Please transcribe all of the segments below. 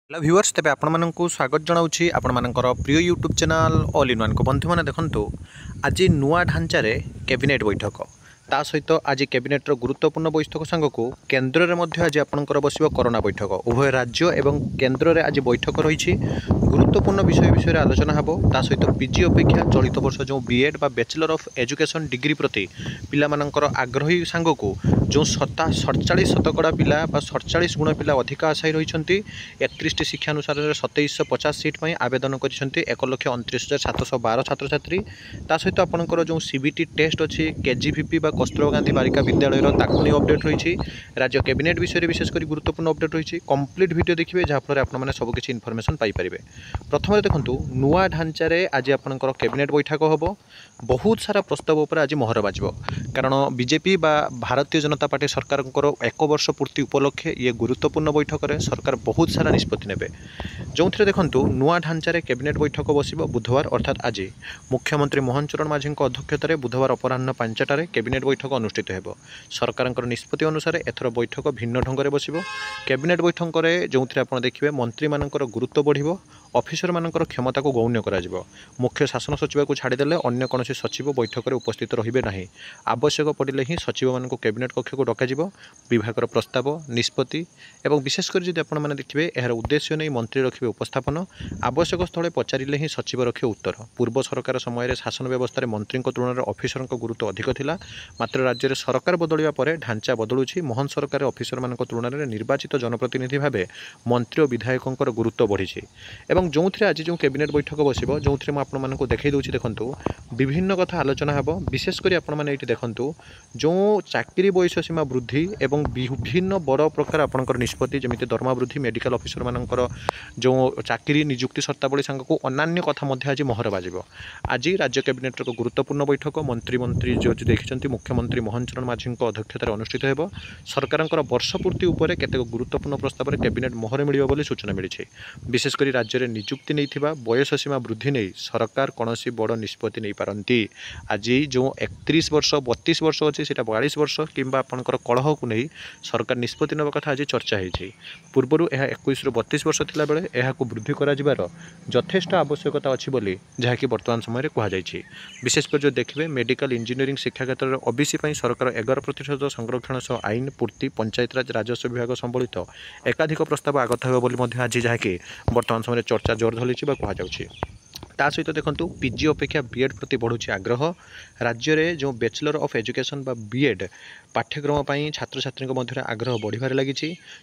Hello viewers तेज आपण स्वागत जनाऊँगी आपण प्रिय YouTube channel all in one को बंधु मैंने देखूँ आज नुआ ढांचार कैबिनेट बैठक ता सहित आज कैबिनेटर गुरुत्वपूर्ण बैठक सांग को केन्द्र में आज आपंकर बस कोरोना बैठक उभय राज्य एवं केन्द्र में आज बैठक रही गुरुत्वपूर्ण विषय आलोचना हो ता सहित पीजी अपेक्षा चलित वर्ष जो बीएड बा बैचलर ऑफ एजुकेशन डिग्री प्रति पिलामानंकर आग्रही सांग को जो 47% पिला 47 गुण पिला अधिक आशायी रही 31 शिक्षानुसार 2750 सीट पर आवेदन कर 1,29,712 छात्र छात्री ता सहित आपंकर जो सीबीटी टेस्ट अच्छी केजीवीपी बा कस्तूरबा गांधी बालिका विद्यालय ताकूनी अपडेट रही राज्य कैबिनेट विषय में विशेषकर गुरुत्वपूर्ण अपडेट रही कंप्लीट वीडियो देखिए जहाँफल आपने सबकि इनफर्मेशन पाइपर। प्रथम देखूँ नुआ ढांचार आज आपंकर कैबिनेट बैठक हम बहुत सारा प्रस्ताव पर आज मोहर बाज कारण बीजेपी बा भारतीय जनता पार्टी सरकार एक वर्ष पूर्ति उपलक्षे ये गुरुत्वपूर्ण बैठक में सरकार बहुत सारा निष्पत्ति नेबे जो देखूँ नुआ ढांचार कैबिनेट बैठक बस बुधवार अर्थात आज मुख्यमंत्री मोहन चरण माझी अध्यक्षतार बुधवार अपराह्न 5टार कैबिनेट बैठक अनुष्ठित हो सरकार निष्पत्ति अनुसार एथर बैठक भिन्न ढंग से बस कैबिनेट बैठक में जो आप देखिए मंत्री मानकर गुरुत्व बढ़ ऑफिसर मानकर क्षमता को गौण्य करा मुख्य शासन सचिव को छाड़देले अन्य कौन सचिव बैठक में उपस्थित रे ना आवश्यक पड़े ही सचिव मान कैबिनेट कक्ष को डक विभाग प्रस्ताव निष्पत्ति और विशेषकर जब आपने देखिए यार उद्देश्य नहीं मंत्री रखिए उपस्थापन आवश्यक स्थले पचारे ही सचिव रखिए उत्तर पूर्व सरकार समय शासन व्यवस्था मंत्री तुलन में ऑफिसर गुरुत्व अधिक थिला मात्र राज्य में सरकार बदलिया पर ढांचा बदलुची मोहन सरकार ऑफिसर मान तुलन में निर्वाचित जनप्रतिनिधि भाव मंत्री और विधायकों गुरुत्व बढ़ी जो आज जो कैबिनेट बैठक बस जो आपको देखई दूसरी देखूँ विभिन्न कथा आलोचना हो विशेषकर आपने देखूँ जो चाकरी बयस सीमा वृद्धि एवं विभिन्न बड़ प्रकार आपंकर निष्पत्ति जमी दरमा वृद्धि मेडिकल ऑफिसर मानकर जो चाकरी निजुक्ति शर्तावली सांग को अन्य कथा आज मोहर बाज आज राज्य कैबिनेट गुरुत्वपूर्ण बैठक मंत्री जो देखते मुख्यमंत्री मोहन चरण माझी अध्यक्षतार अनुष्ठित हो सरकार वर्ष पूर्ति उपर केतेक गुरुत्वपूर्ण प्रस्ताव में कैबिनेट मोहर मिल सूचना मिली विशेषकर राज्य में निजुक्ति नहीं बयस सीमा वृद्धि नहीं सरकार कौन बड़ निष्पत्ति नहीं पारती आज जो 31 वर्ष 32 वर्ष अच्छे 42 वर्ष कि आपंकर कलह को नहीं सरकार निष्पत्ति नवा कथा आज चर्चा होती पूर्वर यह 21 ରୁ 32 वर्ष थिला बेले यह वृद्धि करार यथेष्ट आवश्यकता अच्छी बोली जहाँकि बर्तमान समय कहुई विशेषकर जो देखिए मेडिकल इंजीनियरिंग शिक्षा क्षेत्र में ओबीसी सरकार 11% संरक्षण सह आईन पूर्ति पंचायतराज राजस्व विभाग संबलित एकाधिक प्रस्ताव आगत हो आज जहाँकि बर्तमान समय चर्चा जोर धली कहुच्छी ता सहित देखूँ पीजी अपेक्षा बीएड प्रति बढ़ुची आग्रह राज्य में जो बैचलर ऑफ एजुकेशन बा बीएड पाठ्यक्रम पर छात्र छात्री मध्य आग्रह बढ़िबार लगी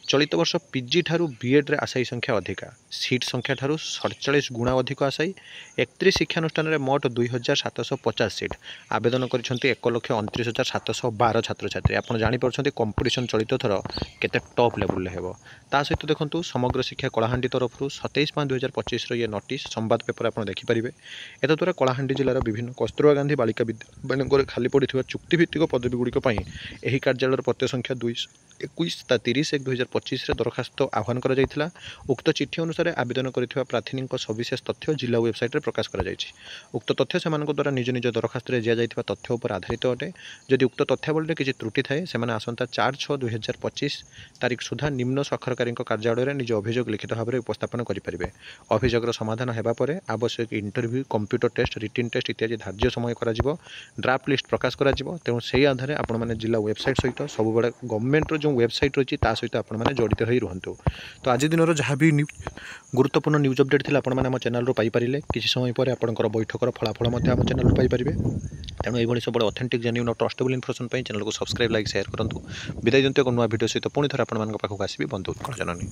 चलित वर्ष पीजी ठारू बीएड रे आशायी संख्या अधिका सीट संख्या ठारू 47 गुणा अधिक आशायी 31 शिक्षानुष्ठान में मोट 2,750 सीट आवेदन कर 1,29,712 छात्र छात्री आप जापर कंपिटिशन चलित थर केते टॉप लेवल हो ता सहित देखूँ समग्र शिक्षा कलाहांडी तरफ 27/5/2025 ये नोटिस संवाद पेपर आप देखिपारे एतद्वारा कलाहांडी जिलार विभिन्न कस्तूरबा गांधी बालिका विद्यालय खाली पड़ा चुक्तिभित्तिक पदवी गुड़िक यही कार्यालय पत्र संख्या 21/30/2025 दरखास्त आह्वान करा उक्त चिठी अनुसार आवेदन कर प्रार्थी सविशेष तथ्य जिला वेबसाइट प्रकाश करा उक्त तथ्य से द्वारा निज निज दरखास्त में दि जाइए तथ्य पर आधारित अटे जदि उक्त तथ्यावली किसी त्रुटि थाए से आसंता 4/6/2025 तारीख सुधा निम्न स्वाक्षरकारी कार्यालय में निज अभियोग लिखित भाव में उपस्थापन करेंगे अभियोगर समाधान होगापर आवश्यक interview computer test written test इत्यादि धार्य समय ड्राफ्ट लिस्ट प्रकाश कर तेणु से आधार आपने जिला वेबसाइट सहित सब गवर्नमेंट जो वेबसाइट रही सहित आपने जड़ित हो रुहतु तो आज दिन जहाँ भी गुरुत्वपूर्ण न्यूज अपडेट थी आपने चैनल पाइपर किसी समय पर आपंकर बैठकर फलाफल आम चैनल पाइपर तेणु ये सब ऑथेंटिक जेन्युइन और ट्रस्टेबल इनफॉरमेशन चैनल को सब्सक्राइब लाइक शेयर करूँ विदाय दिंतु एक नुआ वीडियो सहित पुणी थे आपको आसबि बंधु जननी।